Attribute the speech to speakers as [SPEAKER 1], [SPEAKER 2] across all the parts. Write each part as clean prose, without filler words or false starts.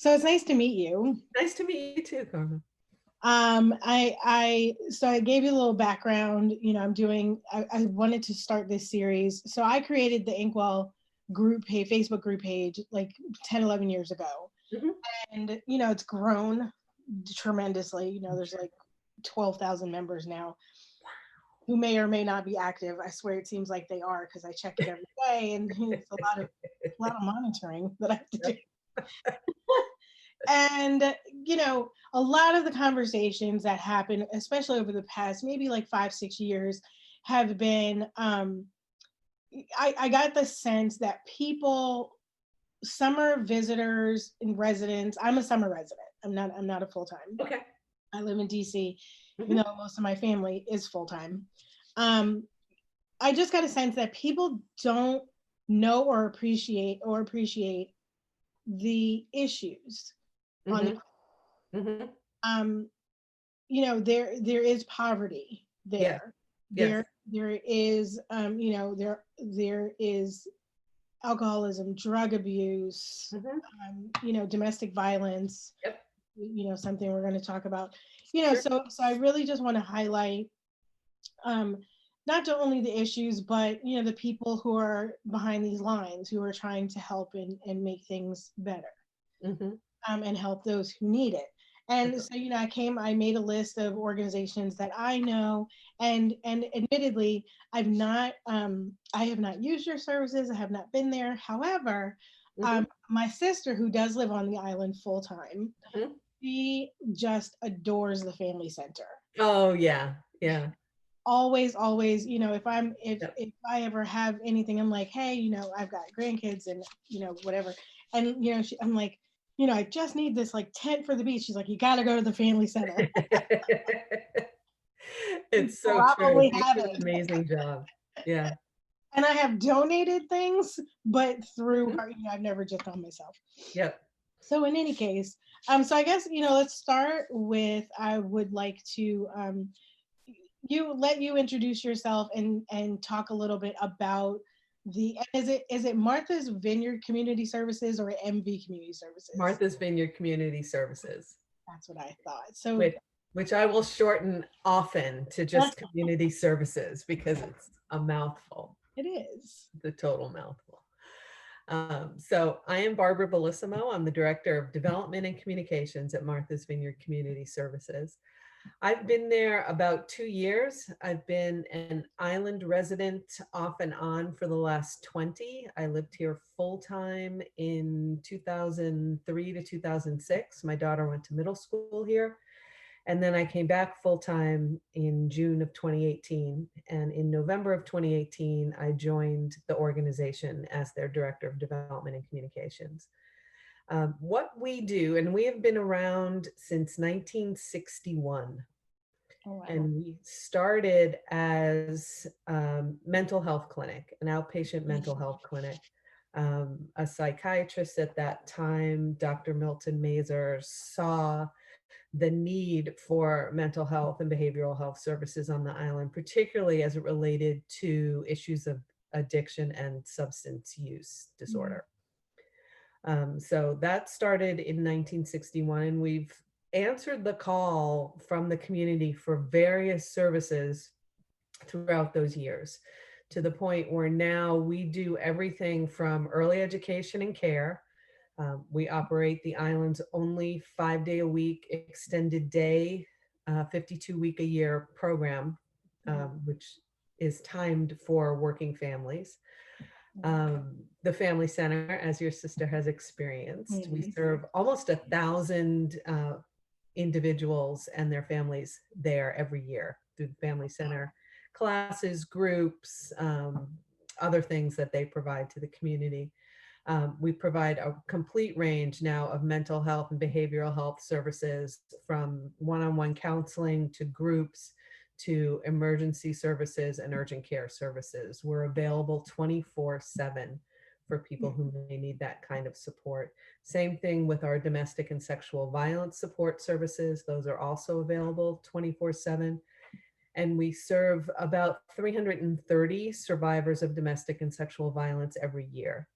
[SPEAKER 1] So it's nice to meet you.
[SPEAKER 2] Nice to meet you too, Carmen.
[SPEAKER 1] So I gave you a little background. I wanted to start this series. So I created the Inkwell group page, Facebook group page, like 10, 11 years ago.
[SPEAKER 2] Mm-hmm.
[SPEAKER 1] And, it's grown tremendously. There's like 12,000 members now who may or may not be active. I swear it seems like they are because I check it every day, and it's a lot of monitoring that I have to do. And a lot of the conversations that happen, especially over the past maybe like 5-6 years, have been I got the sense that people, summer visitors and residents, I'm a summer resident, I'm not a full-time.
[SPEAKER 2] Okay.
[SPEAKER 1] I live in DC.
[SPEAKER 2] Mm-hmm.
[SPEAKER 1] Most of my family is full-time. I just got a sense that people don't know or appreciate the issues on the
[SPEAKER 2] Mm-hmm.
[SPEAKER 1] there is poverty there.
[SPEAKER 2] Yeah.
[SPEAKER 1] There is there is alcoholism, drug abuse, domestic violence.
[SPEAKER 2] Yep.
[SPEAKER 1] Something we're going to talk about.
[SPEAKER 2] Sure.
[SPEAKER 1] So I really just want to highlight not only the issues, but the people who are behind these lines, who are trying to help and make things better, and help those who need it. And so, I made a list of organizations that I know, and admittedly, I have not used your services. I have not been there. However, my sister, who does live on the island full time, she just adores the family center.
[SPEAKER 2] Oh yeah.
[SPEAKER 1] Always, if I ever have anything, I'm like, hey, I've got grandkids and whatever, and I'm like, I just need this like tent for the beach. She's like, you got to go to the family center.
[SPEAKER 2] It's so true. They do an amazing job. Yeah.
[SPEAKER 1] And I have donated things, but through her, I've never just done myself.
[SPEAKER 2] Yep.
[SPEAKER 1] So in any case, so I guess let's start with, I would like to let you introduce yourself and talk a little bit about is it Martha's Vineyard Community Services or MV Community Services?
[SPEAKER 2] Martha's Vineyard Community Services.
[SPEAKER 1] That's what I thought. So
[SPEAKER 2] which I will shorten often to just community services because it's a mouthful.
[SPEAKER 1] It is.
[SPEAKER 2] The total mouthful. So I am Barbara Bellissimo. I'm the Director of Development and Communications at Martha's Vineyard Community Services. I've been there about 2 years. I've been an island resident off and on for the last 20. I lived here full-time in 2003 to 2006. My daughter went to middle school here. And then I came back full-time in June of 2018. And in November of 2018, I joined the organization as their Director of Development and Communications. What we do, and we have been around since 1961. Oh, wow. And we started as a mental health clinic, an outpatient mental health clinic. A psychiatrist at that time, Dr. Milton Mazer, saw the need for mental health and behavioral health services on the island, particularly as it related to issues of addiction and substance use disorder. So that started in 1961, and we've answered the call from the community for various services throughout those years, to the point where now we do everything from early education and care. We operate the island's only 5-day-a-week extended day, 52-week-a-year program, which is timed for working families. The family center, as your sister has experienced, we serve almost 1,000 individuals and their families there every year through the family center, classes, groups, other things that they provide to the community. We provide a complete range now of mental health and behavioral health services, from one-on-one counseling to groups to emergency services and urgent care services. We're available 24/7 for people who may need that kind of support. Same thing with our domestic and sexual violence support services. Those are also available 24/7. And we serve about 330 survivors of domestic and sexual violence every year.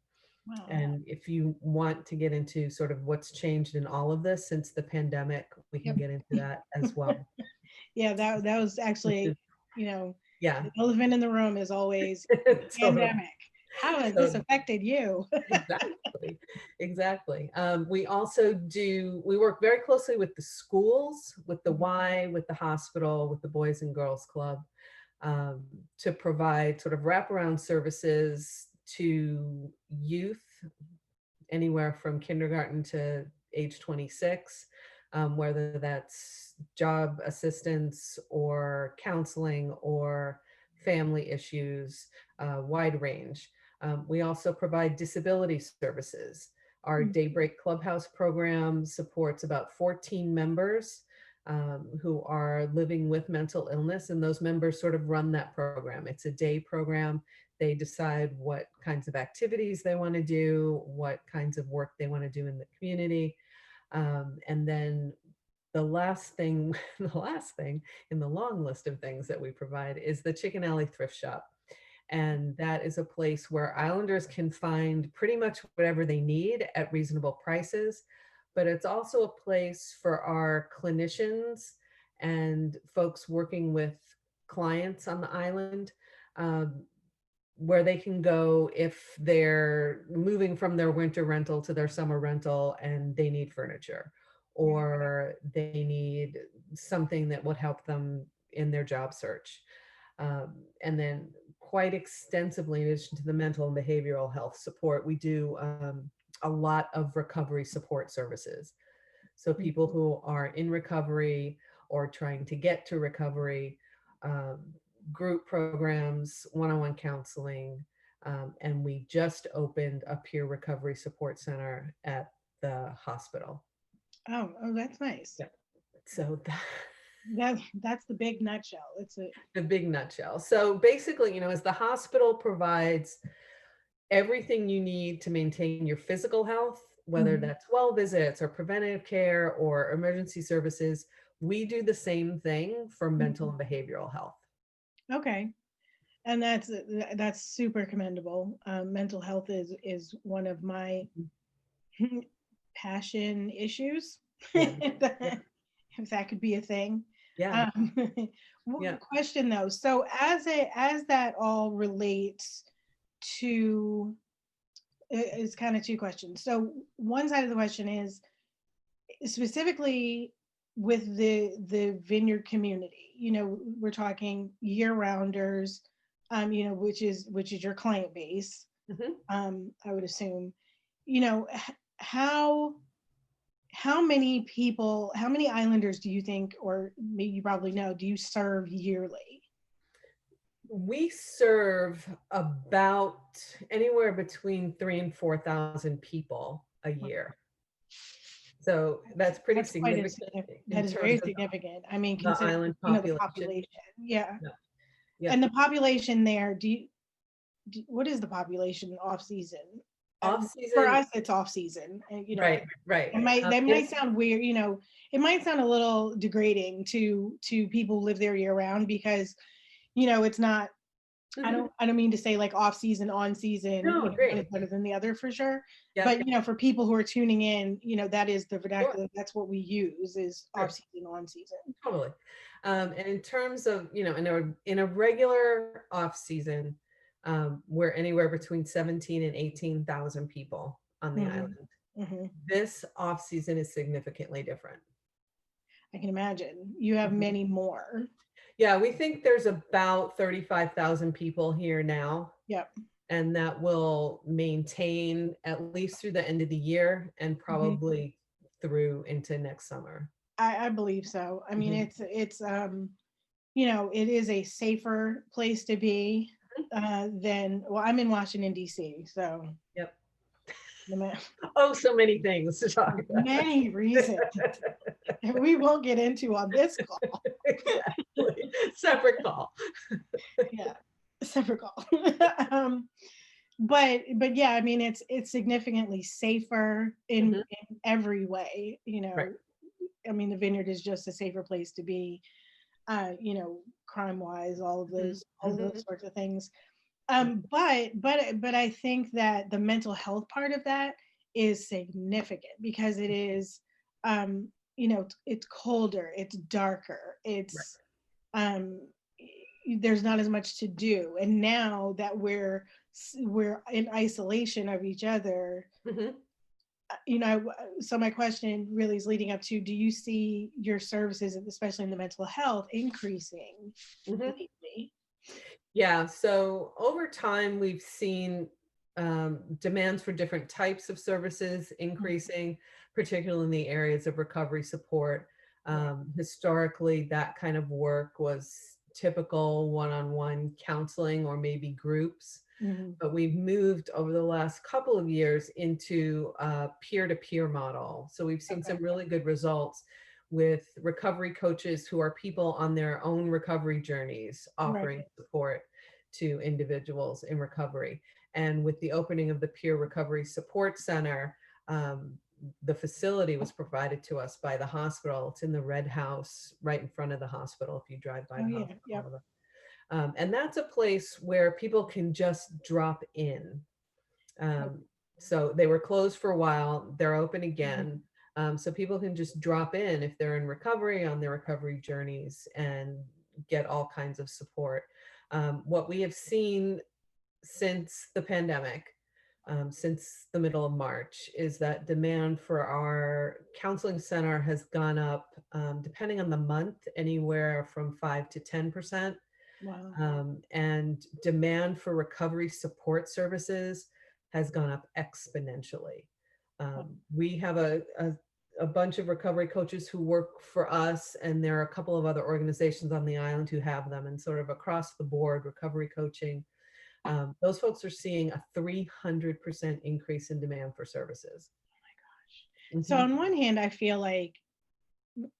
[SPEAKER 1] Wow.
[SPEAKER 2] And if you want to get into sort of what's changed in all of this since the pandemic, we can
[SPEAKER 1] Yep.
[SPEAKER 2] get into that as well.
[SPEAKER 1] Yeah, that was
[SPEAKER 2] Which
[SPEAKER 1] actually,
[SPEAKER 2] is,
[SPEAKER 1] you know,
[SPEAKER 2] yeah,
[SPEAKER 1] the elephant in the room is always
[SPEAKER 2] totally.
[SPEAKER 1] pandemic. How has this
[SPEAKER 2] So
[SPEAKER 1] affected you?
[SPEAKER 2] exactly, exactly. We work very closely with the schools, with the Y, with the hospital, with the Boys and Girls Club, um, to provide sort of wraparound services to youth anywhere from kindergarten to age 26, whether that's job assistance or counseling or family issues, wide range. We also provide disability services. Our Daybreak Clubhouse program supports about 14 members who are living with mental illness, and those members sort of run that program. It's a day program. They decide what kinds of activities they want to do, what kinds of work they want to do in the community. And then the last thing, the last thing in the long list of things that we provide is the Chicken Alley Thrift Shop. And that is a place where Islanders can find pretty much whatever they need at reasonable prices. But it's also a place for our clinicians and folks working with clients on the island, um, where they can go if they're moving from their winter rental to their summer rental and they need furniture, or they need something that would help them in their job search. And then quite extensively, in addition to the mental and behavioral health support, we do a lot of recovery support services. So people who are in recovery or trying to get to recovery, um, group programs, one-on-one counseling, and we just opened a peer recovery support center at the hospital.
[SPEAKER 1] Oh, that's nice.
[SPEAKER 2] Yeah. So
[SPEAKER 1] That's the big nutshell. It's a
[SPEAKER 2] the big nutshell. So basically, as the hospital provides everything you need to maintain your physical health, whether
[SPEAKER 1] Mhm.
[SPEAKER 2] that's well visits or preventative care or emergency services, we do the same thing for mental and behavioral health.
[SPEAKER 1] Okay, and that's super commendable. Mental health is one of my passion issues,
[SPEAKER 2] Yeah. Yeah.
[SPEAKER 1] if that could be a thing.
[SPEAKER 2] Yeah.
[SPEAKER 1] Um,
[SPEAKER 2] Yeah.
[SPEAKER 1] question though, so as that all relates to, it's kind of two questions. So one side of the question is specifically with the vineyard community. We're talking year rounders, which is your client base.
[SPEAKER 2] Mhm.
[SPEAKER 1] I would assume. You know, how how many people, how many islanders do you think, or maybe you probably know, do you serve yearly?
[SPEAKER 2] We serve about anywhere between 3 and 4,000 people a year. So that's pretty
[SPEAKER 1] That's quite a
[SPEAKER 2] significant
[SPEAKER 1] that
[SPEAKER 2] in
[SPEAKER 1] is
[SPEAKER 2] terms
[SPEAKER 1] very
[SPEAKER 2] of
[SPEAKER 1] significant. I mean,
[SPEAKER 2] the
[SPEAKER 1] considering
[SPEAKER 2] island
[SPEAKER 1] the
[SPEAKER 2] population.
[SPEAKER 1] population. Yeah,
[SPEAKER 2] Yeah. Yeah.
[SPEAKER 1] and the population there. What is the population off season?
[SPEAKER 2] Off
[SPEAKER 1] For
[SPEAKER 2] season,
[SPEAKER 1] us, it's off season. And,
[SPEAKER 2] right, right.
[SPEAKER 1] that might
[SPEAKER 2] It's
[SPEAKER 1] sound weird. It might sound a little degrading to people who live there year round because it's not.
[SPEAKER 2] mhm.
[SPEAKER 1] I don't mean to say like off season, on season,
[SPEAKER 2] No,
[SPEAKER 1] one is
[SPEAKER 2] great.
[SPEAKER 1] better than the other for sure.
[SPEAKER 2] Yep,
[SPEAKER 1] But for people who are tuning in, that is the
[SPEAKER 2] sure,
[SPEAKER 1] vernacular. That's what we use is off
[SPEAKER 2] sure,
[SPEAKER 1] season, on season.
[SPEAKER 2] totally. And in terms of, in a regular off season, we're anywhere between 17 and 18,000 people on the
[SPEAKER 1] Hmm.
[SPEAKER 2] island.
[SPEAKER 1] Hmm.
[SPEAKER 2] This off season is significantly different.
[SPEAKER 1] I can imagine you have
[SPEAKER 2] Mhm.
[SPEAKER 1] many more.
[SPEAKER 2] Yeah, we think there's about 35,000 people here now,
[SPEAKER 1] Yep.
[SPEAKER 2] and that will maintain at least through the end of the year and
[SPEAKER 1] Hmm.
[SPEAKER 2] probably through into next summer.
[SPEAKER 1] I believe so. I mean,
[SPEAKER 2] Mhm.
[SPEAKER 1] it is a safer place to be than, well, I'm in Washington D.C., so
[SPEAKER 2] Yep.
[SPEAKER 1] no matter
[SPEAKER 2] Oh, so many things to talk about.
[SPEAKER 1] many reasons we won't get into on this call.
[SPEAKER 2] Exactly. Separate call.
[SPEAKER 1] Yeah, separate call. um, but yeah, I mean, it's significantly safer
[SPEAKER 2] Mhm.
[SPEAKER 1] in every way.
[SPEAKER 2] Right.
[SPEAKER 1] I mean, the Vineyard is just a safer place to be. Crime wise, all of
[SPEAKER 2] Mhm.
[SPEAKER 1] those
[SPEAKER 2] Mhm.
[SPEAKER 1] sorts of things. But I think that the mental health part of that is significant because it is, it's colder, it's darker,
[SPEAKER 2] Right.
[SPEAKER 1] it's um, there's not as much to do, and now that we're in isolation of each other,
[SPEAKER 2] Mhm.
[SPEAKER 1] so my question really is leading up to: do you see your services, especially in the mental health, increasing
[SPEAKER 2] Mhm.
[SPEAKER 1] lately?
[SPEAKER 2] Yeah, so over time, we've seen demands for different types of services increasing, particularly in the areas of recovery support.
[SPEAKER 1] Right.
[SPEAKER 2] Historically, that kind of work was typical one-on-one counseling or maybe groups,
[SPEAKER 1] Mhm.
[SPEAKER 2] but we've moved over the last couple of years into a peer-to-peer model. So we've seen
[SPEAKER 1] Okay.
[SPEAKER 2] some really good results with recovery coaches who are people on their own recovery journeys
[SPEAKER 1] Right.
[SPEAKER 2] offering support to individuals in recovery. And with the opening of the Peer Recovery Support Center, the facility was provided to us by the hospital. It's in the Red House right in front of the hospital if you drive by
[SPEAKER 1] Oh
[SPEAKER 2] the
[SPEAKER 1] yeah. Yep.
[SPEAKER 2] hospital. And that's a place where people can just drop in. Um, so they were closed for a while, they're open
[SPEAKER 1] Mhm.
[SPEAKER 2] again. So people can just drop in if they're in recovery on their recovery journeys and get all kinds of support. What we have seen since the pandemic, since the middle of March, is that demand for our counseling center has gone up, depending on the month, anywhere from 5 to 10%.
[SPEAKER 1] Wow.
[SPEAKER 2] And demand for recovery support services has gone up exponentially.
[SPEAKER 1] Wow.
[SPEAKER 2] We have a bunch of recovery coaches who work for us, and there are a couple of other organizations on the island who have them, and sort of across the board, recovery coaching. Those folks are seeing a 300% increase in demand for services.
[SPEAKER 1] So
[SPEAKER 2] Mhm.
[SPEAKER 1] on one hand, I feel like,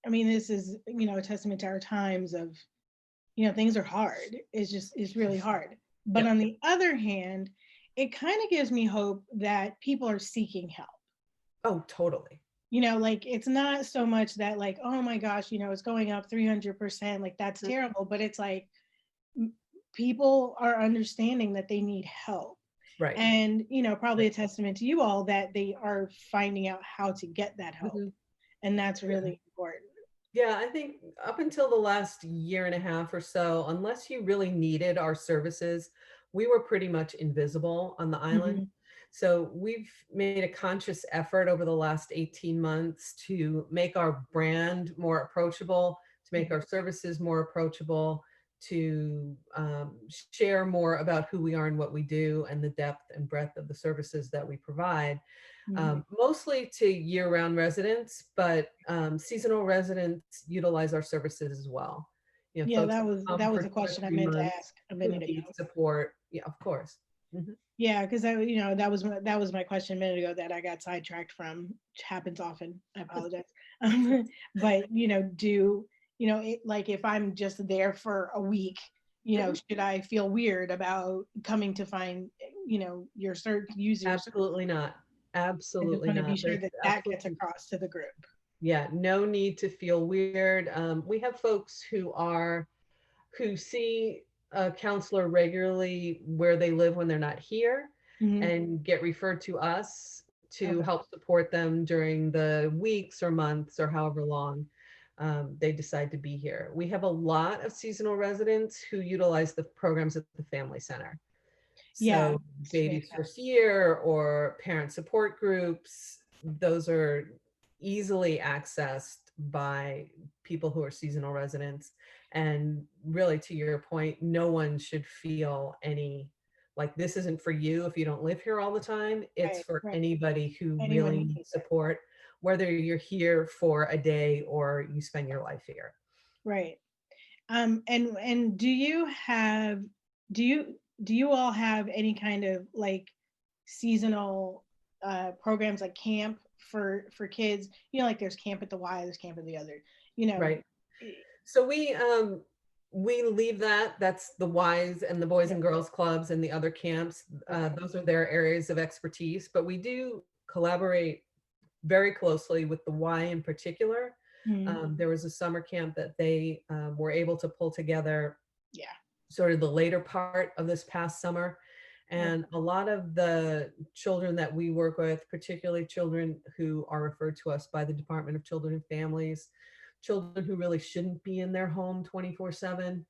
[SPEAKER 1] I mean, this is, a testament to our times of, things are hard. It's really hard. But
[SPEAKER 2] Yep.
[SPEAKER 1] on the other hand, it kind of gives me hope that people are seeking help.
[SPEAKER 2] Oh, totally.
[SPEAKER 1] Like it's not so much that like, oh my gosh, it's going up 300%, like that's
[SPEAKER 2] Mhm.
[SPEAKER 1] terrible, but it's like people are understanding that they need help.
[SPEAKER 2] Right.
[SPEAKER 1] And, probably
[SPEAKER 2] Right.
[SPEAKER 1] a testament to you all that they are finding out how to get that help.
[SPEAKER 2] Mhm.
[SPEAKER 1] And that's
[SPEAKER 2] Yeah.
[SPEAKER 1] really important.
[SPEAKER 2] Yeah, I think up until the last year and a half or so, unless you really needed our services, we were pretty much invisible on the island.
[SPEAKER 1] Mhm.
[SPEAKER 2] So we've made a conscious effort over the last 18 months to make our brand more approachable, to make
[SPEAKER 1] Mhm.
[SPEAKER 2] our services more approachable, to share more about who we are and what we do and the depth and breadth of the services that we provide,
[SPEAKER 1] Mhm.
[SPEAKER 2] mostly to year-round residents, but seasonal residents utilize our services as well.
[SPEAKER 1] Yeah,
[SPEAKER 2] Folks
[SPEAKER 1] that
[SPEAKER 2] that
[SPEAKER 1] was
[SPEAKER 2] come
[SPEAKER 1] that was
[SPEAKER 2] for
[SPEAKER 1] a
[SPEAKER 2] two or
[SPEAKER 1] question I
[SPEAKER 2] three
[SPEAKER 1] meant to
[SPEAKER 2] months
[SPEAKER 1] ask a
[SPEAKER 2] who
[SPEAKER 1] minute
[SPEAKER 2] need
[SPEAKER 1] ago.
[SPEAKER 2] support. Yeah, of course. Mhm.
[SPEAKER 1] Yeah, because that was my question a minute ago that I got sidetracked from, which happens often. I apologize. But like if I'm just there for a week,
[SPEAKER 2] Mhm.
[SPEAKER 1] should I feel weird about coming to find, use your service?
[SPEAKER 2] Absolutely not.
[SPEAKER 1] I just
[SPEAKER 2] Absolutely
[SPEAKER 1] want to be
[SPEAKER 2] not.
[SPEAKER 1] sure
[SPEAKER 2] There's
[SPEAKER 1] that that gets
[SPEAKER 2] absolutely,
[SPEAKER 1] across to the group.
[SPEAKER 2] yeah, no need to feel weird. We have folks who see a counselor regularly where they live when they're not here
[SPEAKER 1] Hmm.
[SPEAKER 2] and get referred to us to
[SPEAKER 1] Okay.
[SPEAKER 2] help support them during the weeks or months or however long they decide to be here. We have a lot of seasonal residents who utilize the programs at the family center.
[SPEAKER 1] Yeah,
[SPEAKER 2] So
[SPEAKER 1] it's
[SPEAKER 2] baby's
[SPEAKER 1] fantastic.
[SPEAKER 2] first year or parent support groups, those are easily accessed by people who are seasonal residents. And really, to your point, no one should feel any like this isn't for you if you don't live here all the time. It's
[SPEAKER 1] Right,
[SPEAKER 2] for
[SPEAKER 1] right.
[SPEAKER 2] anybody who
[SPEAKER 1] Anyone
[SPEAKER 2] really
[SPEAKER 1] who
[SPEAKER 2] needs
[SPEAKER 1] needs it.
[SPEAKER 2] support, whether you're here for a day or you spend your life here.
[SPEAKER 1] Right. And do you do you all have any kind of like seasonal programs like camp for kids? Like there's camp at the Y, there's camp at the other. You know,
[SPEAKER 2] Right.
[SPEAKER 1] eh,
[SPEAKER 2] So we leave that. That's the Ys and the Boys
[SPEAKER 1] yeah.
[SPEAKER 2] and Girls Clubs and the other camps.
[SPEAKER 1] Okay.
[SPEAKER 2] Those are their areas of expertise, but we do collaborate very closely with the Y in particular.
[SPEAKER 1] Mhm.
[SPEAKER 2] There was a summer camp that they were able to pull together
[SPEAKER 1] Yeah.
[SPEAKER 2] sort of the later part of this past summer. And a lot of the children that we work with, particularly children who are referred to us by the Department of Children and Families, children who really shouldn't be in their home 24/7,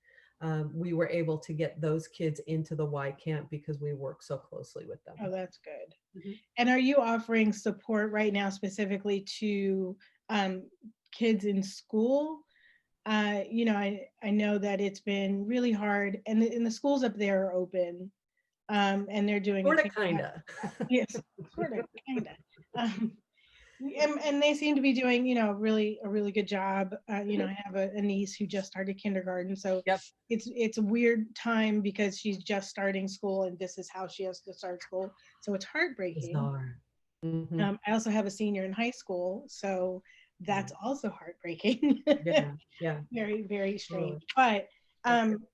[SPEAKER 2] we were able to get those kids into the Y camp because we work so closely with them.
[SPEAKER 1] Oh, that's good.
[SPEAKER 2] Mhm.
[SPEAKER 1] And are you offering support right now specifically to kids in school? I know that it's been really hard, and the schools up there are open, and they're doing a
[SPEAKER 2] Sort of,
[SPEAKER 1] fantastic
[SPEAKER 2] kinda.
[SPEAKER 1] job. Yes, sort of, kind of. Um, and they seem to be doing, really a really good job. I have a niece who just started kindergarten, so
[SPEAKER 2] Yep.
[SPEAKER 1] it's a weird time because she's just starting school, and this is how she has to start school. So it's heartbreaking.
[SPEAKER 2] Bizarre. Mhm.
[SPEAKER 1] I also have a senior in high school, so that's also heartbreaking.
[SPEAKER 2] Yeah, yeah,
[SPEAKER 1] Very, very strange.
[SPEAKER 2] totally.
[SPEAKER 1] Um,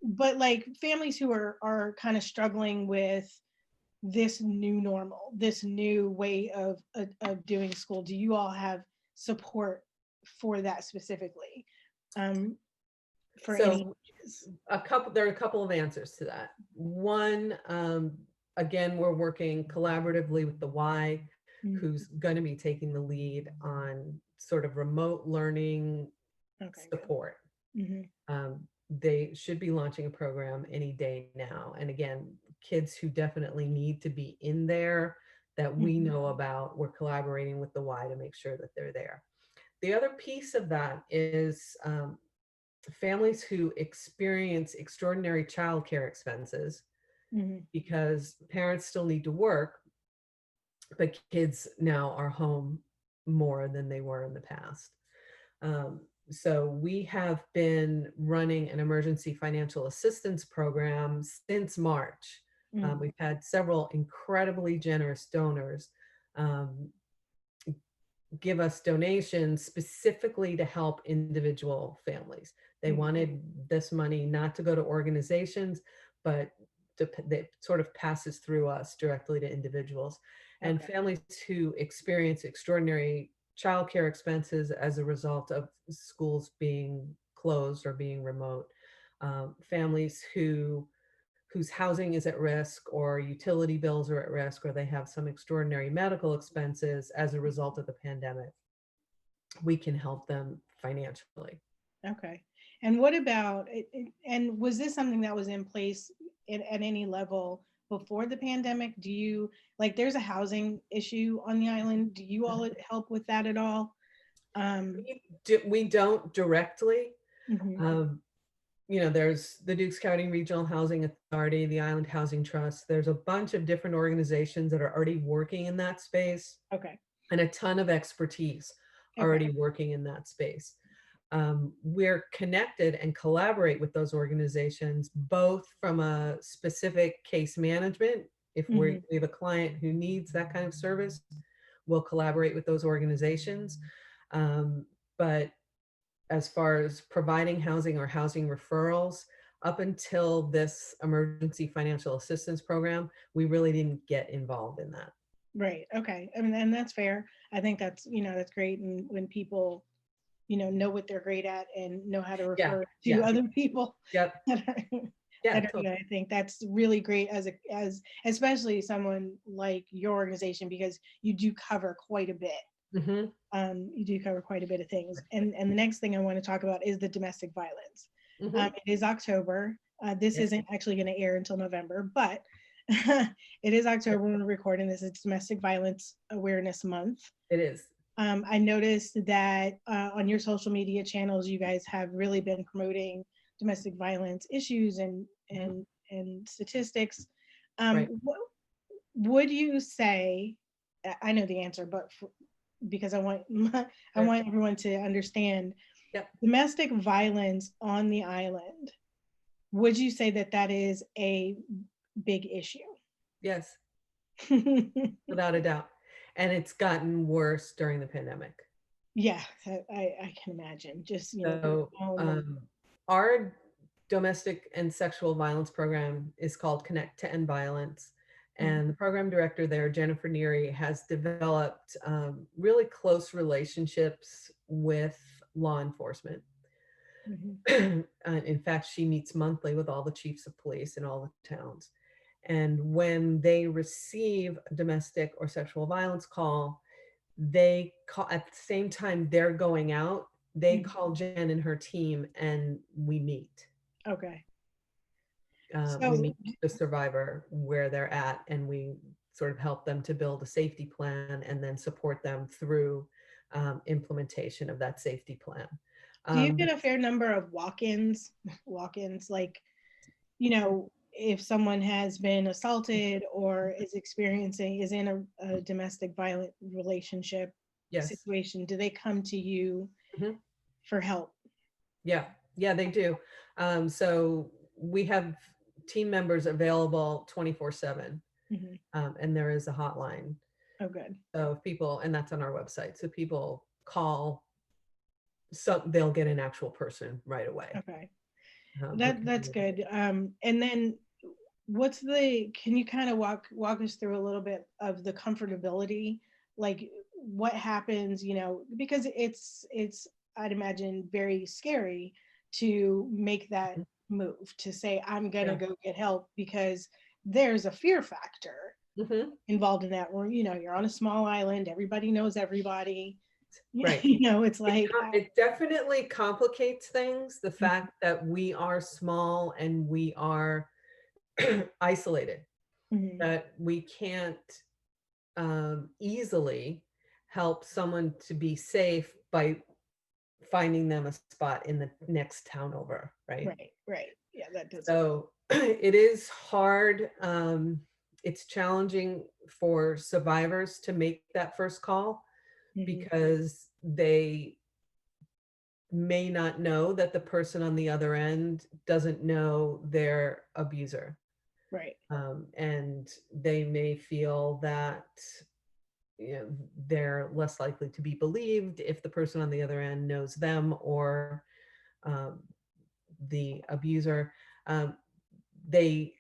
[SPEAKER 1] but like families who are kind of struggling with this new normal, this new way of doing school, do you all have support for that specifically? For any
[SPEAKER 2] So
[SPEAKER 1] ages?
[SPEAKER 2] there are a couple of answers to that. One, again, we're working collaboratively with the Y,
[SPEAKER 1] Mhm.
[SPEAKER 2] who's going to be taking the lead on sort of remote learning
[SPEAKER 1] Okay, good.
[SPEAKER 2] support.
[SPEAKER 1] Hmm.
[SPEAKER 2] They should be launching a program any day now. And again, kids who definitely need to be in there that we
[SPEAKER 1] Hmm.
[SPEAKER 2] know about, we're collaborating with the Y to make sure that they're there. The other piece of that is families who experience extraordinary childcare expenses
[SPEAKER 1] Hmm.
[SPEAKER 2] because parents still need to work, but kids now are home more than they were in the past. Um, so we have been running an emergency financial assistance program since March.
[SPEAKER 1] Hmm.
[SPEAKER 2] We've had several incredibly generous donors um, give us donations specifically to help individual families. They
[SPEAKER 1] Hmm.
[SPEAKER 2] wanted this money not to go to organizations, but that sort of passes through us directly to individuals. And
[SPEAKER 1] Okay.
[SPEAKER 2] families who experience extraordinary childcare expenses as a result of schools being closed or being remote, families whose housing is at risk or utility bills are at risk or they have some extraordinary medical expenses as a result of the pandemic, we can help them financially.
[SPEAKER 1] Okay. And what about and was this something that was in place at any level before the pandemic? Do you like there's a housing issue on the island? Do you all help with that at all? Um,
[SPEAKER 2] We don't directly.
[SPEAKER 1] mhm.
[SPEAKER 2] Um, there's the Dukes County Regional Housing Authority, the Island Housing Trust. There's a bunch of different organizations that are already working in that space
[SPEAKER 1] Okay.
[SPEAKER 2] and a ton of expertise
[SPEAKER 1] Okay.
[SPEAKER 2] already working in that space. We're connected and collaborate with those organizations, both from a specific case management. If we
[SPEAKER 1] Hmm.
[SPEAKER 2] have a client who needs that kind of service, we'll collaborate with those organizations. But as far as providing housing or housing referrals, up until this emergency financial assistance program, we really didn't get involved in that.
[SPEAKER 1] Right. Okay. I mean, and that's fair. I think that's great. And when people, know what they're great at and know how to
[SPEAKER 2] Yeah,
[SPEAKER 1] refer to
[SPEAKER 2] yeah,
[SPEAKER 1] other people
[SPEAKER 2] yep,
[SPEAKER 1] that are,
[SPEAKER 2] yeah,
[SPEAKER 1] that are good, I think that's really great as especially someone like your organization because you do cover quite a bit.
[SPEAKER 2] hmm
[SPEAKER 1] You do cover quite a bit of things. And the next thing I want to talk about is the domestic violence.
[SPEAKER 2] hmm
[SPEAKER 1] It is October. This
[SPEAKER 2] yes,
[SPEAKER 1] isn't actually going to air until November, but it is October when we're recording this. It's Domestic Violence Awareness Month.
[SPEAKER 2] it is.
[SPEAKER 1] I noticed that on your social media channels, you guys have really been promoting domestic violence issues and
[SPEAKER 2] Mhm.
[SPEAKER 1] and statistics.
[SPEAKER 2] Right.
[SPEAKER 1] What would you say? I know the answer, but because I want I
[SPEAKER 2] Sure.
[SPEAKER 1] want everyone to understand
[SPEAKER 2] Yep.
[SPEAKER 1] domestic violence on the island. Would you say that that is a big issue?
[SPEAKER 2] Yes, without a doubt. And it's gotten worse during the pandemic.
[SPEAKER 1] Yeah, I can imagine. Just being
[SPEAKER 2] So
[SPEAKER 1] home and
[SPEAKER 2] our domestic and sexual violence program is called Connect to End Violence.
[SPEAKER 1] mhm,
[SPEAKER 2] And the program director there, Jennifer Neary, has developed really close relationships with law enforcement.
[SPEAKER 1] Mhm.
[SPEAKER 2] In fact, she meets monthly with all the chiefs of police in all the towns. And when they receive a domestic or sexual violence call, they call at the same time they're going out, they
[SPEAKER 1] Mhm.
[SPEAKER 2] call Jen and her team and we meet.
[SPEAKER 1] Okay.
[SPEAKER 2] We
[SPEAKER 1] So
[SPEAKER 2] meet the survivor where they're at, and we sort of help them to build a safety plan and then support them through implementation of that safety plan.
[SPEAKER 1] do you
[SPEAKER 2] The
[SPEAKER 1] get a fair number of walk-ins? Walk-ins, like, if someone has been assaulted or is in a domestic violent relationship
[SPEAKER 2] Yes.
[SPEAKER 1] situation, do they come to you
[SPEAKER 2] Mhm.
[SPEAKER 1] for help?
[SPEAKER 2] Yeah, yeah, they do. So we have team members available 24/7,
[SPEAKER 1] Hmm.
[SPEAKER 2] and there is a hotline.
[SPEAKER 1] Oh, good.
[SPEAKER 2] So if people, and that's on our website. So people call, so they'll get an actual person right away.
[SPEAKER 1] Okay.
[SPEAKER 2] Who can
[SPEAKER 1] That's good. And then can you kind of walk us through a little bit of the comfortability, like what happens, because it's I'd imagine very scary to make that move, to say I'm gonna
[SPEAKER 2] Yeah.
[SPEAKER 1] go get help, because there's a fear factor
[SPEAKER 2] Hmm.
[SPEAKER 1] involved in that, where you're on a small island, everybody knows everybody.
[SPEAKER 2] Right.
[SPEAKER 1] It's like
[SPEAKER 2] It definitely complicates things. The fact that we are small and we are isolated,
[SPEAKER 1] Mhm.
[SPEAKER 2] that we can't easily help someone to be safe by finding them a spot in the next town over, right?
[SPEAKER 1] Right, yeah, that does.
[SPEAKER 2] So it is hard. It's challenging for survivors to make that first call
[SPEAKER 1] Mhm.
[SPEAKER 2] because they may not know that the person on the other end doesn't know their abuser.
[SPEAKER 1] Right.
[SPEAKER 2] And they may feel that, they're less likely to be believed if the person on the other end knows them or um, the abuser. Um, they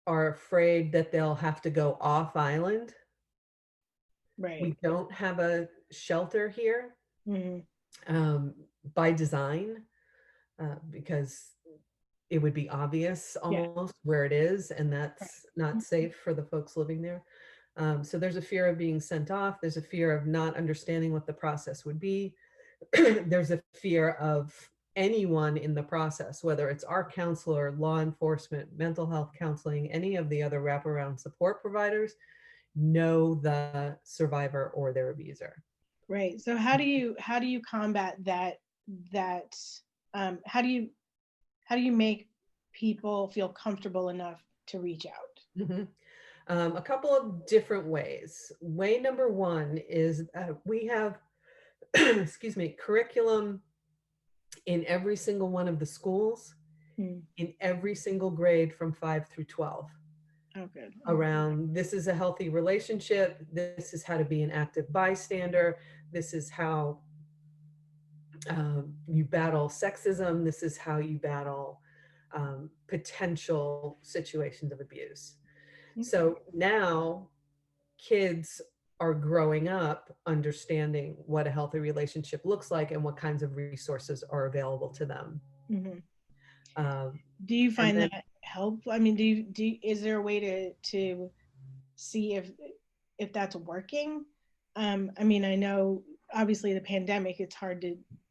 [SPEAKER 2] are afraid that they'll have to go off island.
[SPEAKER 1] Right.
[SPEAKER 2] We don't have a shelter here
[SPEAKER 1] Mhm.
[SPEAKER 2] um, by design because it would be obvious
[SPEAKER 1] Yeah.
[SPEAKER 2] almost where it is, and
[SPEAKER 1] Right.
[SPEAKER 2] that's not safe for the folks living there. So there's a fear of being sent off. There's a fear of not understanding what the process would be. There's a fear of anyone in the process, whether it's our counselor, law enforcement, mental health counseling, any of the other wraparound support providers, know the survivor or their abuser.
[SPEAKER 1] Right. So how do you combat that how do you make people feel comfortable enough to reach out?
[SPEAKER 2] Mhm. A couple of different ways. Way number one is we have, excuse me, curriculum in every single one of the schools,
[SPEAKER 1] Hmm.
[SPEAKER 2] in every single grade from 5 through 12,
[SPEAKER 1] Oh, good.
[SPEAKER 2] around this is a healthy relationship, this is how to be an active bystander, this is how you battle sexism, this is how you battle potential situations of abuse.
[SPEAKER 1] Okay.
[SPEAKER 2] So now kids are growing up understanding what a healthy relationship looks like and what kinds of resources are available to them.
[SPEAKER 1] Hmm.
[SPEAKER 2] Um,
[SPEAKER 1] Do you
[SPEAKER 2] and
[SPEAKER 1] find
[SPEAKER 2] then,
[SPEAKER 1] that help? I mean, is there a way to see if that's working? I mean, I know obviously the pandemic, it's hard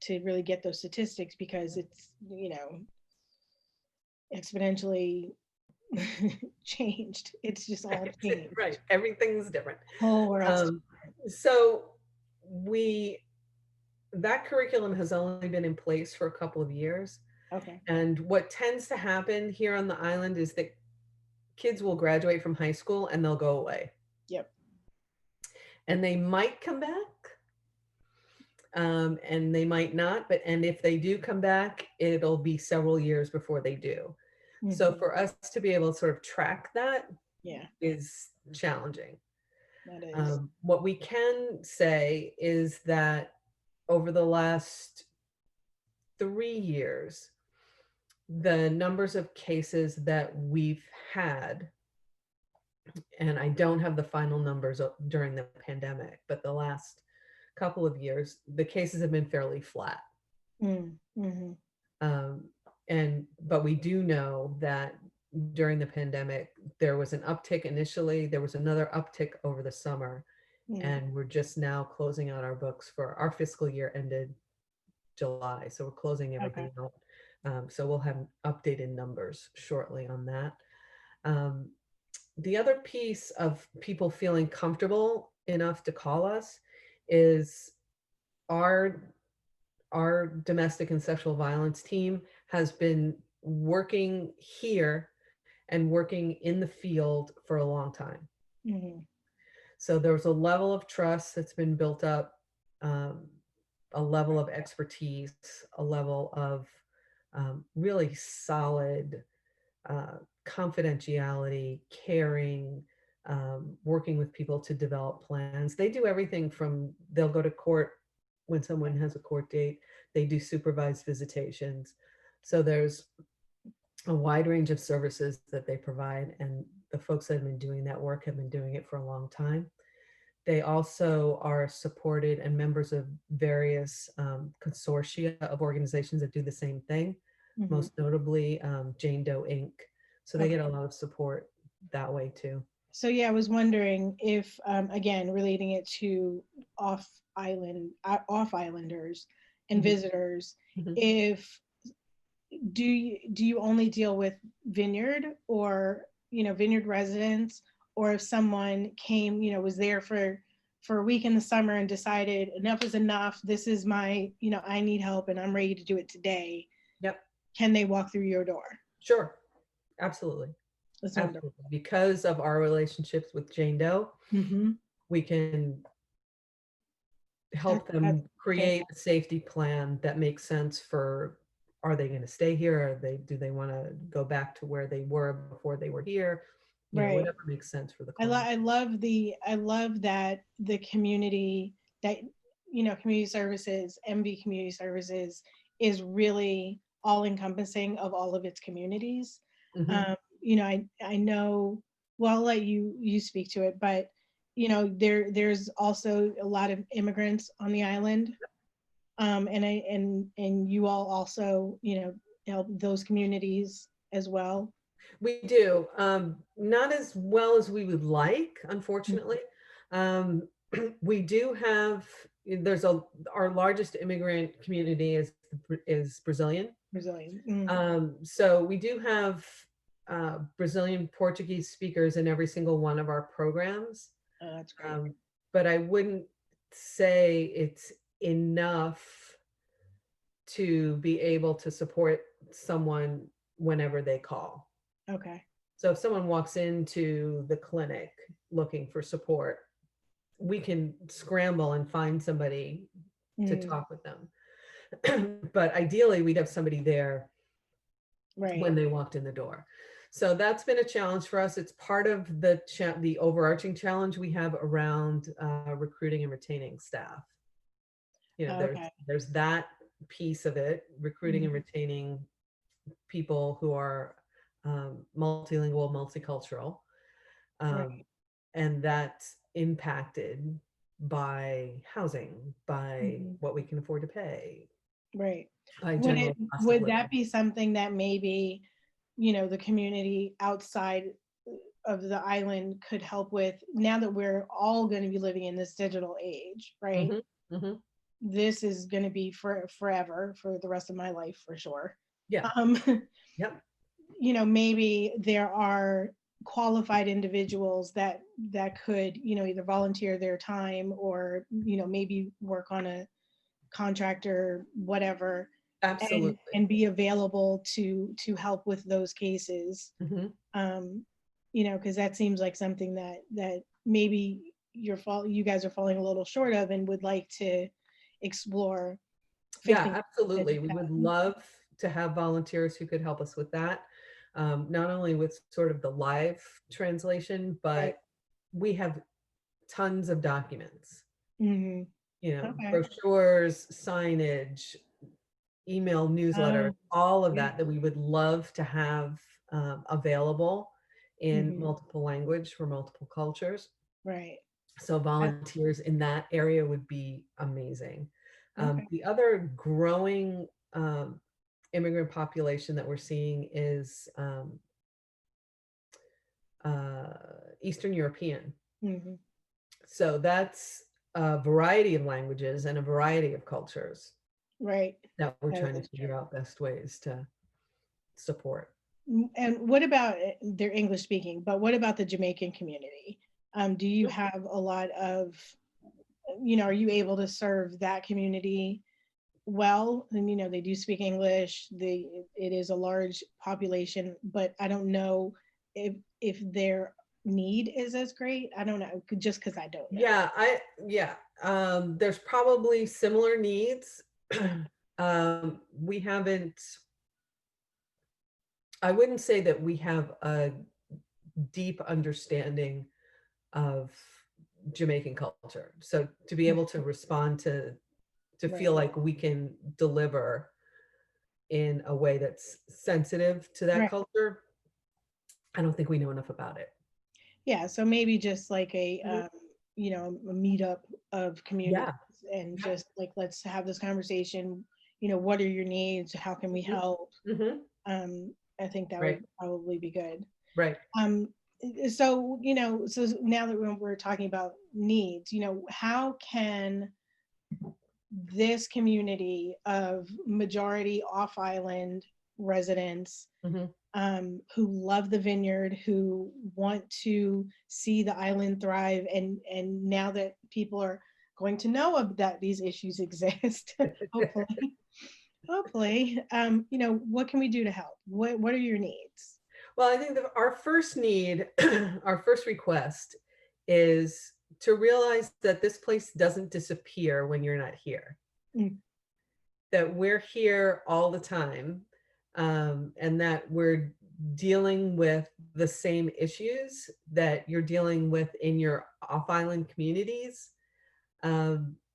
[SPEAKER 1] to really get those statistics because it's exponentially changed. It's just all
[SPEAKER 2] right,
[SPEAKER 1] changed.
[SPEAKER 2] everything's different.
[SPEAKER 1] Whole world's
[SPEAKER 2] Um, so we, that curriculum has only been in place for a couple of years.
[SPEAKER 1] okay.
[SPEAKER 2] And what tends to happen here on the island is that kids will graduate from high school and they'll go away.
[SPEAKER 1] Yep.
[SPEAKER 2] And they might come back, and they might not, but and if they do come back, it'll be several years before they do. So
[SPEAKER 1] Hmm.
[SPEAKER 2] for us to be able to sort of track that
[SPEAKER 1] Yeah,
[SPEAKER 2] is challenging.
[SPEAKER 1] that is.
[SPEAKER 2] What we can say is that over the last 3 years, the numbers of cases that we've had, and I don't have the final numbers during the pandemic, but the last couple of years, the cases have been fairly flat.
[SPEAKER 1] Mm-hmm.
[SPEAKER 2] But we do know that during the pandemic, there was an uptick initially, there was another uptick over the summer, and we're just now closing out our books for our fiscal year ended July. So we're closing everything
[SPEAKER 1] Okay.
[SPEAKER 2] out. So we'll have updated numbers shortly on that. The other piece of people feeling comfortable enough to call us is our our domestic and sexual violence team has been working here and working in the field for a long time.
[SPEAKER 1] Mm-hmm.
[SPEAKER 2] So there's a level of trust that's been built up, um, a level of expertise, a level of really solid confidentiality, caring, working with people to develop plans. They do everything from they'll go to court when someone has a court date, they do supervised visitations. So there's a wide range of services that they provide, and the folks that have been doing that work have been doing it for a long time. They also are supported and members of various consortia of organizations that do the same thing,
[SPEAKER 1] Mm-hmm.
[SPEAKER 2] most notably Jane Doe Inc. So they
[SPEAKER 1] Okay.
[SPEAKER 2] get a lot of support that way too.
[SPEAKER 1] So yeah, I was wondering if, again, relating it to off islanders and
[SPEAKER 2] Mhm,
[SPEAKER 1] visitors,
[SPEAKER 2] mhm.
[SPEAKER 1] if do you only deal with Vineyard, or Vineyard residents, or if someone came, was there for a week in the summer and decided enough is enough, this is my, I need help and I'm ready to do it today,
[SPEAKER 2] Yep,
[SPEAKER 1] can they walk through your door?
[SPEAKER 2] sure, absolutely,
[SPEAKER 1] That's wonderful.
[SPEAKER 2] absolutely. Because of our relationships with Jane Doe,
[SPEAKER 1] Mm-hmm.
[SPEAKER 2] we can help
[SPEAKER 1] That's
[SPEAKER 2] them create a safety plan that makes sense for, are they going to stay here? Do they want to go back to where they were before they were here?
[SPEAKER 1] right.
[SPEAKER 2] Whatever makes sense for the client.
[SPEAKER 1] I love that the community, that community services, MV Community Services, is really all encompassing of all of its communities.
[SPEAKER 2] Mhm.
[SPEAKER 1] I know, well, I'll let you speak to it, but there's also a lot of immigrants on the island, and you all also help those communities as well.
[SPEAKER 2] We do. Not as well as we would like, unfortunately. Um, we do have, there's our largest immigrant community is Brazilian.
[SPEAKER 1] Brazilian.
[SPEAKER 2] So we do have Brazilian Portuguese speakers in every single one of our programs.
[SPEAKER 1] Oh, that's great.
[SPEAKER 2] Um, but I wouldn't say it's enough to be able to support someone whenever they call.
[SPEAKER 1] Okay.
[SPEAKER 2] So if someone walks into the clinic looking for support, we can scramble and find somebody to
[SPEAKER 1] Mm,
[SPEAKER 2] talk with them. But ideally, we'd have somebody there
[SPEAKER 1] right.
[SPEAKER 2] when they walked in the door. So that's been a challenge for us. It's part of the overarching challenge we have around recruiting and retaining staff.
[SPEAKER 1] Okay.
[SPEAKER 2] There's that piece of it, recruiting and
[SPEAKER 1] Mhm.
[SPEAKER 2] retaining people who are multilingual, multicultural, um,
[SPEAKER 1] Right.
[SPEAKER 2] and that's impacted by housing, by
[SPEAKER 1] Mhm.
[SPEAKER 2] what we can afford to pay,
[SPEAKER 1] Right.
[SPEAKER 2] by
[SPEAKER 1] Would it
[SPEAKER 2] general cost of
[SPEAKER 1] would that
[SPEAKER 2] living.
[SPEAKER 1] be something that maybe, the community outside of the island could help with, now that we're all going to be living in this digital age, right?
[SPEAKER 2] Hmm. Hmm.
[SPEAKER 1] This is going to be for forever, for the rest of my life, for sure.
[SPEAKER 2] Yeah.
[SPEAKER 1] Um,
[SPEAKER 2] Yep.
[SPEAKER 1] maybe there are qualified individuals that could, either volunteer their time, or maybe work on a contractor, whatever,
[SPEAKER 2] Absolutely.
[SPEAKER 1] and be available to help with those cases.
[SPEAKER 2] Hmm.
[SPEAKER 1] um because that seems like something that maybe you guys are falling a little short of, and would like to explore
[SPEAKER 2] Yeah,
[SPEAKER 1] fixing that
[SPEAKER 2] absolutely.
[SPEAKER 1] you
[SPEAKER 2] We would
[SPEAKER 1] have.
[SPEAKER 2] love to have volunteers who could help us with that. Not only with sort of the live translation,
[SPEAKER 1] Right.
[SPEAKER 2] but we have tons of documents,
[SPEAKER 1] Hmm. Okay.
[SPEAKER 2] brochures, signage, email newsletter,
[SPEAKER 1] um
[SPEAKER 2] all of
[SPEAKER 1] yeah.
[SPEAKER 2] that we would love to have available in
[SPEAKER 1] Hmm.
[SPEAKER 2] multiple language for multiple cultures.
[SPEAKER 1] Right.
[SPEAKER 2] So volunteers in that area would be amazing.
[SPEAKER 1] Okay.
[SPEAKER 2] The other growing immigrant population that we're seeing is Eastern European.
[SPEAKER 1] Hmm.
[SPEAKER 2] So that's a variety of languages and a variety of cultures
[SPEAKER 1] Right.
[SPEAKER 2] that we're
[SPEAKER 1] That
[SPEAKER 2] trying to
[SPEAKER 1] is
[SPEAKER 2] figure out best ways to support.
[SPEAKER 1] And what about they're English speaking, but what about the Jamaican community? Do you have a lot of, are you able to serve that community well? And they do speak English. It is a large population, but I don't know if their need is as great. I don't know, just because I don't know.
[SPEAKER 2] Yeah, there's probably similar needs. We haven't, I wouldn't say that we have a deep understanding of Jamaican culture. So to be able to respond to
[SPEAKER 1] Right.
[SPEAKER 2] feel like we can deliver in a way that's sensitive to that
[SPEAKER 1] Right.
[SPEAKER 2] culture, I don't think we know enough about it.
[SPEAKER 1] Yeah. So maybe just like
[SPEAKER 2] Mhm.
[SPEAKER 1] a meetup of communities,
[SPEAKER 2] Yeah.
[SPEAKER 1] and
[SPEAKER 2] Yeah.
[SPEAKER 1] just like, let's have this conversation. What are your needs? How can we
[SPEAKER 2] Mhm.
[SPEAKER 1] help?
[SPEAKER 2] Mhm.
[SPEAKER 1] I think that would
[SPEAKER 2] Right.
[SPEAKER 1] probably be good.
[SPEAKER 2] Right.
[SPEAKER 1] Um, so now that we're talking about needs, how can this community of majority off island residents,
[SPEAKER 2] Mhm.
[SPEAKER 1] who love the vineyard, who want to see the island thrive, and now that people are going to know that these issues exist, hopefully, what can we do to help? What are your needs?
[SPEAKER 2] Well, I think that our first need, our first request is to realize that this place doesn't disappear when you're not here,
[SPEAKER 1] Mm.
[SPEAKER 2] that we're here all the time, and that we're dealing with the same issues that you're dealing with in your off island communities.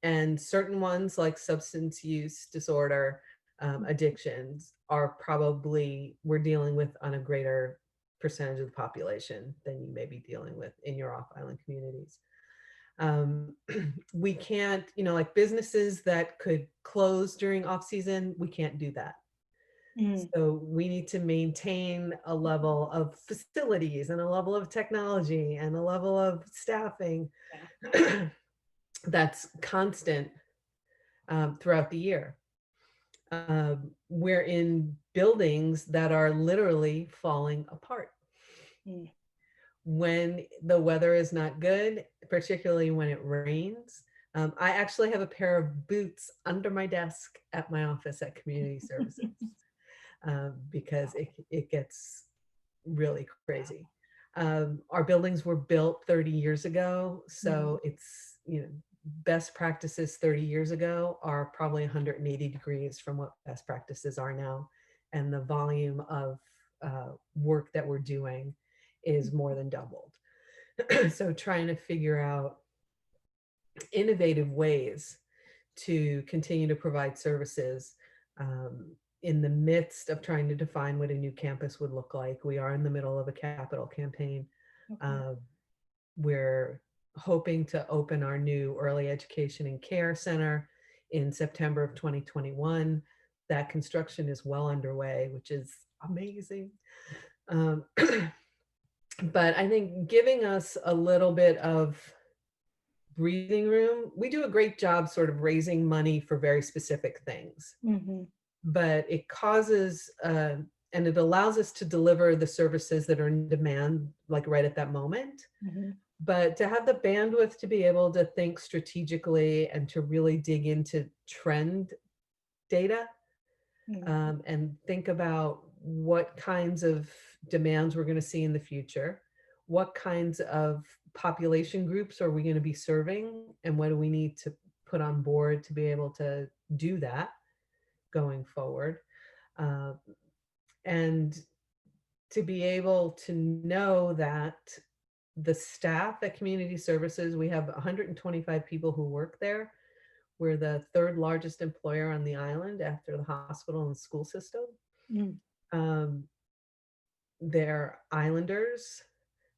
[SPEAKER 2] And certain ones like substance use disorder, addictions are probably we're dealing with on a greater percentage of the population than you may be dealing with in your off island communities. Um, we can't, like businesses that could close during off season, we can't do that.
[SPEAKER 1] Mm.
[SPEAKER 2] So we need to maintain a level of facilities and a level of technology and a level of staffing that's constant throughout the year. We're in buildings that are literally falling apart.
[SPEAKER 1] Mm.
[SPEAKER 2] When the weather is not good, particularly when it rains. I actually have a pair of boots under my desk at my office at Community Services, because it gets really crazy. Our buildings were built 30 years ago,
[SPEAKER 1] Mm.
[SPEAKER 2] so it's, best practices 30 years ago are probably 180 degrees from what best practices are now. And the volume of work that we're doing is more than doubled. So trying to figure out innovative ways to continue to provide services, in the midst of trying to define what a new campus would look like. We are in the middle of a capital campaign.
[SPEAKER 1] Okay.
[SPEAKER 2] Uh, we're hoping to open our new early education and care center in September of 2021. That construction is well underway, which is amazing. Um, but I think giving us a little bit of breathing room, we do a great job sort of raising money for very specific things,
[SPEAKER 1] Mm-hmm.
[SPEAKER 2] but it causes and it allows us to deliver the services that are in demand, like right at that moment.
[SPEAKER 1] Mm-hmm.
[SPEAKER 2] But to have the bandwidth to be able to think strategically and to really dig into trend data,
[SPEAKER 1] Mm-hmm.
[SPEAKER 2] and think about what kinds of demands we're going to see in the future, what kinds of population groups are we going to be serving, and what do we need to put on board to be able to do that going forward. Uh, and to be able to know that the staff at Community Services, we have 125 people who work there. We're the third largest employer on the island after the hospital and school system.
[SPEAKER 1] Mm.
[SPEAKER 2] Um, they're islanders.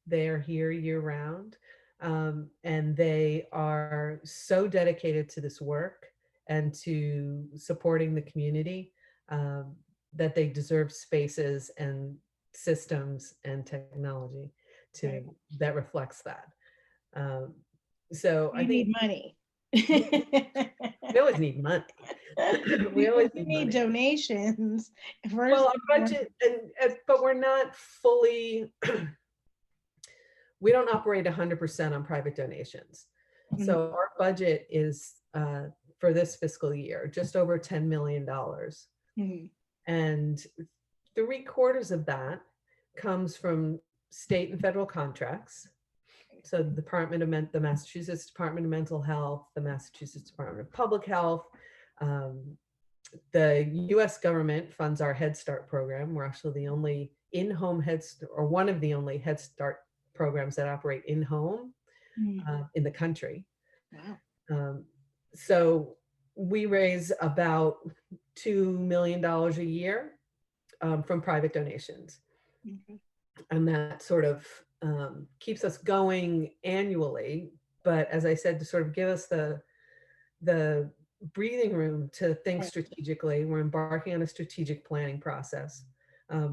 [SPEAKER 2] They are here year round. And they are so dedicated to this work. and to supporting the community, that they deserve spaces and systems and technology
[SPEAKER 1] Right.
[SPEAKER 2] that reflects that. So I
[SPEAKER 1] You
[SPEAKER 2] think
[SPEAKER 1] need money.
[SPEAKER 2] we always need money. We always
[SPEAKER 1] We
[SPEAKER 2] need
[SPEAKER 1] need
[SPEAKER 2] money.
[SPEAKER 1] donations
[SPEAKER 2] Well,
[SPEAKER 1] first.
[SPEAKER 2] our budget, but we're not fully, we don't operate 100% on private donations.
[SPEAKER 1] Mhm.
[SPEAKER 2] So our budget is, for this fiscal year, just over $10 million.
[SPEAKER 1] Mhm.
[SPEAKER 2] And 3/4 of that comes from state and federal contracts. So the Massachusetts Department of Mental Health, the Massachusetts Department of Public Health, um, the US government funds our Head Start program. We're actually the only in-home or one of the only Head Start programs that operate in-home
[SPEAKER 1] Mhm.
[SPEAKER 2] in the country.
[SPEAKER 1] Wow.
[SPEAKER 2] Um, so we raise about $2 million a year from private donations.
[SPEAKER 1] Okay.
[SPEAKER 2] And that sort of keeps us going annually. But as I said, to sort of give us the breathing room to think
[SPEAKER 1] Right.
[SPEAKER 2] strategically, we're embarking on a strategic planning process.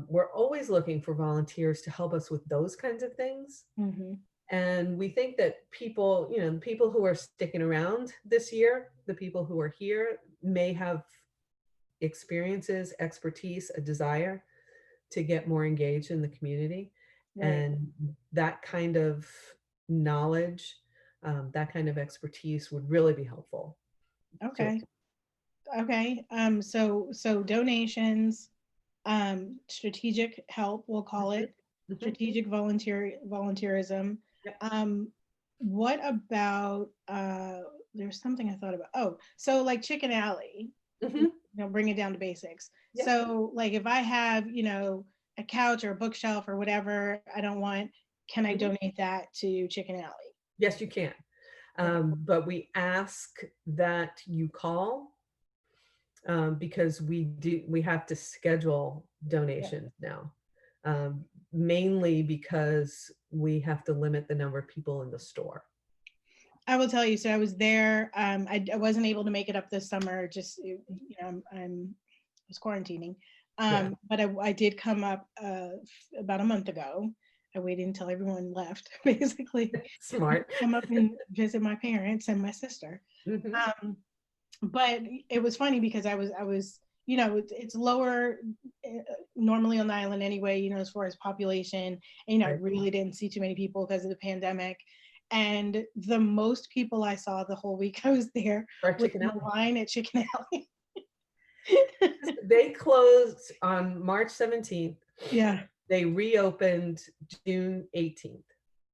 [SPEAKER 2] We're always looking for volunteers to help us with those kinds of things.
[SPEAKER 1] Mhm.
[SPEAKER 2] And we think that people, the people who are sticking around this year, the people who are here may have experiences, expertise, a desire to get more engaged in the community.
[SPEAKER 1] Right.
[SPEAKER 2] And that kind of knowledge, that kind of expertise would really be helpful to.
[SPEAKER 1] Okay. Okay. So donations, strategic help, we'll call it,
[SPEAKER 2] Mhm.
[SPEAKER 1] strategic volunteerism.
[SPEAKER 2] Yep.
[SPEAKER 1] What about there's something I thought about. Oh, so like Chicken Alley,
[SPEAKER 2] Mhm.
[SPEAKER 1] bring it down to basics.
[SPEAKER 2] Yep.
[SPEAKER 1] So like if I have, a couch or a bookshelf or whatever I don't want, can I
[SPEAKER 2] Mhm.
[SPEAKER 1] donate that to Chicken Alley?
[SPEAKER 2] Yes, you can.
[SPEAKER 1] Okay.
[SPEAKER 2] But we ask that you call, because we have to schedule
[SPEAKER 1] Yeah.
[SPEAKER 2] donations now, mainly because we have to limit the number of people in the store.
[SPEAKER 1] I will tell you. So I was there. I wasn't able to make it up this summer. Just I was quarantining.
[SPEAKER 2] Yeah,
[SPEAKER 1] But I did come up about a month ago. I waited until everyone left, basically,
[SPEAKER 2] smart.
[SPEAKER 1] come up and visit my parents and my sister.
[SPEAKER 2] Mhm.
[SPEAKER 1] Um, but it was funny because I was it's lower normally on the island anyway, as far as population, and I
[SPEAKER 2] Right.
[SPEAKER 1] really didn't see too many people because of the pandemic. And the most people I saw the whole week I was there
[SPEAKER 2] Fried
[SPEAKER 1] was
[SPEAKER 2] chicken
[SPEAKER 1] in the
[SPEAKER 2] alley.
[SPEAKER 1] line at Chicken Alley.
[SPEAKER 2] They closed on March 17th.
[SPEAKER 1] Yeah.
[SPEAKER 2] They reopened June 18th.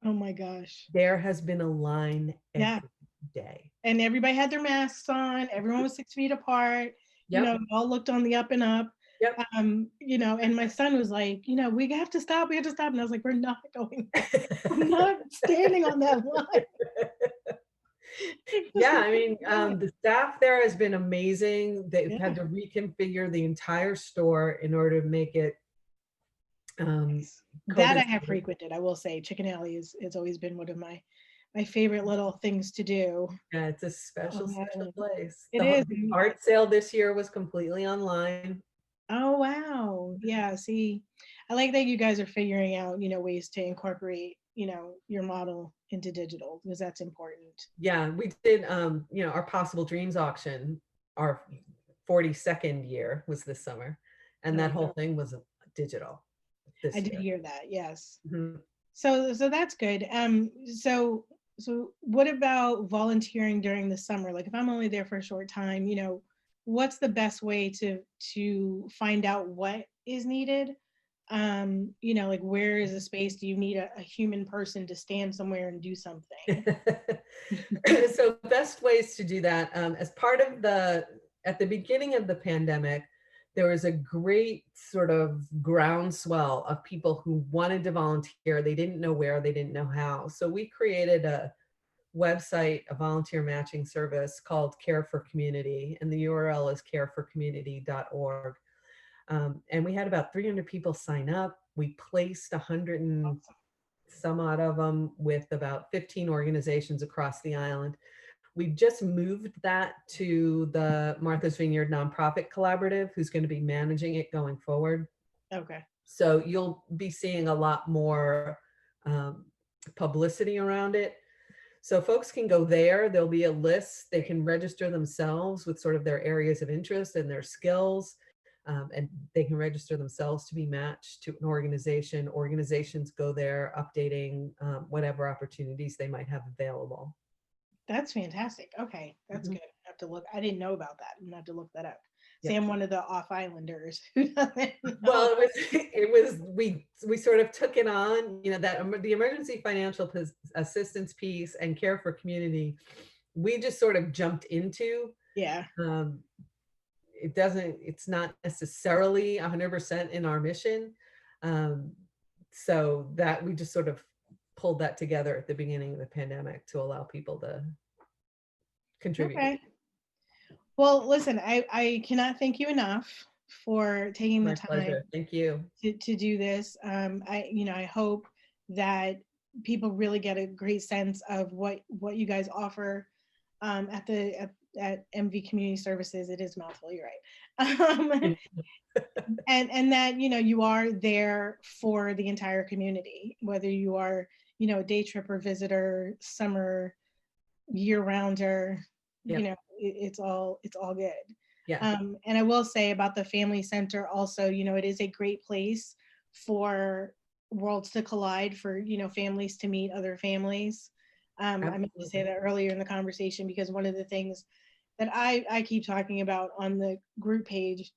[SPEAKER 1] Oh my gosh.
[SPEAKER 2] There has been a line
[SPEAKER 1] Yeah.
[SPEAKER 2] every day.
[SPEAKER 1] And everybody had their masks on. Everyone was 6 feet apart.
[SPEAKER 2] Yep.
[SPEAKER 1] All looked on the up and up.
[SPEAKER 2] Yep.
[SPEAKER 1] And my son was like, we have to stop. We have to stop. And I was like, we're not going there. I'm not standing on that line.
[SPEAKER 2] Yeah, I mean,
[SPEAKER 1] Yeah.
[SPEAKER 2] the staff there has been amazing. They've had
[SPEAKER 1] Yeah.
[SPEAKER 2] to reconfigure the entire store in order to make it
[SPEAKER 1] That I
[SPEAKER 2] COVID
[SPEAKER 1] have
[SPEAKER 2] safe.
[SPEAKER 1] frequented. I will say Chicken Alley has always been one of my favorite little things to do
[SPEAKER 2] Yeah, it's a special,
[SPEAKER 1] on the
[SPEAKER 2] special
[SPEAKER 1] island.
[SPEAKER 2] place.
[SPEAKER 1] It is.
[SPEAKER 2] The art sale this year was completely online.
[SPEAKER 1] Oh wow. Yeah, see, I like that you guys are figuring out, ways to incorporate, your model into digital because that's important.
[SPEAKER 2] Yeah, we did, our Possible Dreams auction, our 42nd year was this summer, and
[SPEAKER 1] No,
[SPEAKER 2] that whole thing was digital
[SPEAKER 1] I
[SPEAKER 2] this
[SPEAKER 1] did
[SPEAKER 2] year.
[SPEAKER 1] hear that. Yes.
[SPEAKER 2] Mhm.
[SPEAKER 1] So that's good. So what about volunteering during the summer? Like if I'm only there for a short time, what's the best way to find out what is needed? Like where is the space? Do you need a human person to stand somewhere and do something?
[SPEAKER 2] So best ways to do that, as part of at the beginning of the pandemic, there was a great sort of groundswell of people who wanted to volunteer. They didn't know where, they didn't know how. So we created a website, a volunteer matching service called Care for Community, and the URL is careforcommunity.org. And we had about 300 people sign up. We placed 100 and some odd of them with about 15 organizations across the island. We've just moved that to the Martha's Vineyard Nonprofit Collaborative, who's going to be managing it going forward.
[SPEAKER 1] Okay.
[SPEAKER 2] So you'll be seeing a lot more publicity around it. So folks can go there. There'll be a list. They can register themselves with sort of their areas of interest and their skills. And they can register themselves to be matched to an organization. Organizations go there updating whatever opportunities they might have available.
[SPEAKER 1] That's fantastic. Okay, that's good. I have to look. I didn't know about that. I'm gonna have to look that up.
[SPEAKER 2] Yep.
[SPEAKER 1] See, I'm one of the off islanders who doesn't know.
[SPEAKER 2] Well, we sort of took it on, you know, that the emergency financial assistance piece and care for community, we just sort of jumped into.
[SPEAKER 1] Yeah.
[SPEAKER 2] It's not necessarily 100% in our mission. So that we just sort of pulled that together at the beginning of the pandemic to allow people to contribute.
[SPEAKER 1] Okay. Well, listen, I cannot thank you enough for taking the time.
[SPEAKER 2] Pleasure. Thank you.
[SPEAKER 1] To do this. I hope that people really get a great sense of what you guys offer at MV Community Services. It is mouthful, you're right. And that, you are there for the entire community, whether you are, a day tripper, visitor, summer, year-rounder,
[SPEAKER 2] Yep.
[SPEAKER 1] it's all good.
[SPEAKER 2] Yeah.
[SPEAKER 1] And I will say about the family center also, it is a great place for worlds to collide, for, families to meet other families. I meant to say that earlier in the conversation, because one of the things that I keep talking about on the group page,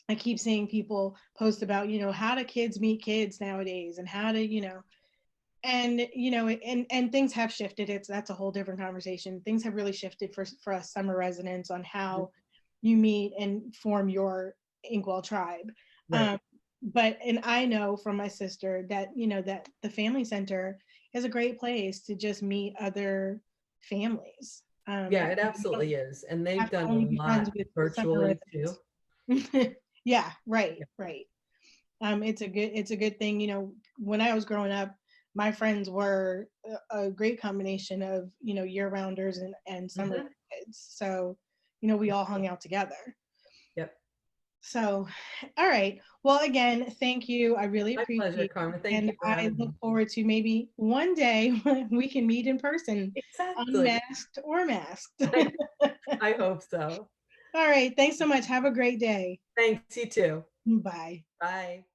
[SPEAKER 1] I keep seeing people post about, how do kids meet kids nowadays, and how to, and things have shifted. That's a whole different conversation. Things have really shifted for us summer residents on how you meet and form your Inkwell tribe.
[SPEAKER 2] Right.
[SPEAKER 1] And I know from my sister that, that the family center is a great place to just meet other families.
[SPEAKER 2] Yeah, it absolutely is. And they've done a lot virtually too.
[SPEAKER 1] Yeah, right. It's a good thing. When I was growing up, my friends were a great combination of, year-rounders and summer kids. So, we all hung out together.
[SPEAKER 2] Yep.
[SPEAKER 1] So, all right. Well, again, thank you. I really appreciate it.
[SPEAKER 2] My pleasure, Carmen. Thank you.
[SPEAKER 1] And I look forward to maybe one day we can meet in person, unmasked or masked.
[SPEAKER 2] I hope so.
[SPEAKER 1] All right. Thanks so much. Have a great day.
[SPEAKER 2] Thanks. You too.
[SPEAKER 1] Bye.
[SPEAKER 2] Bye.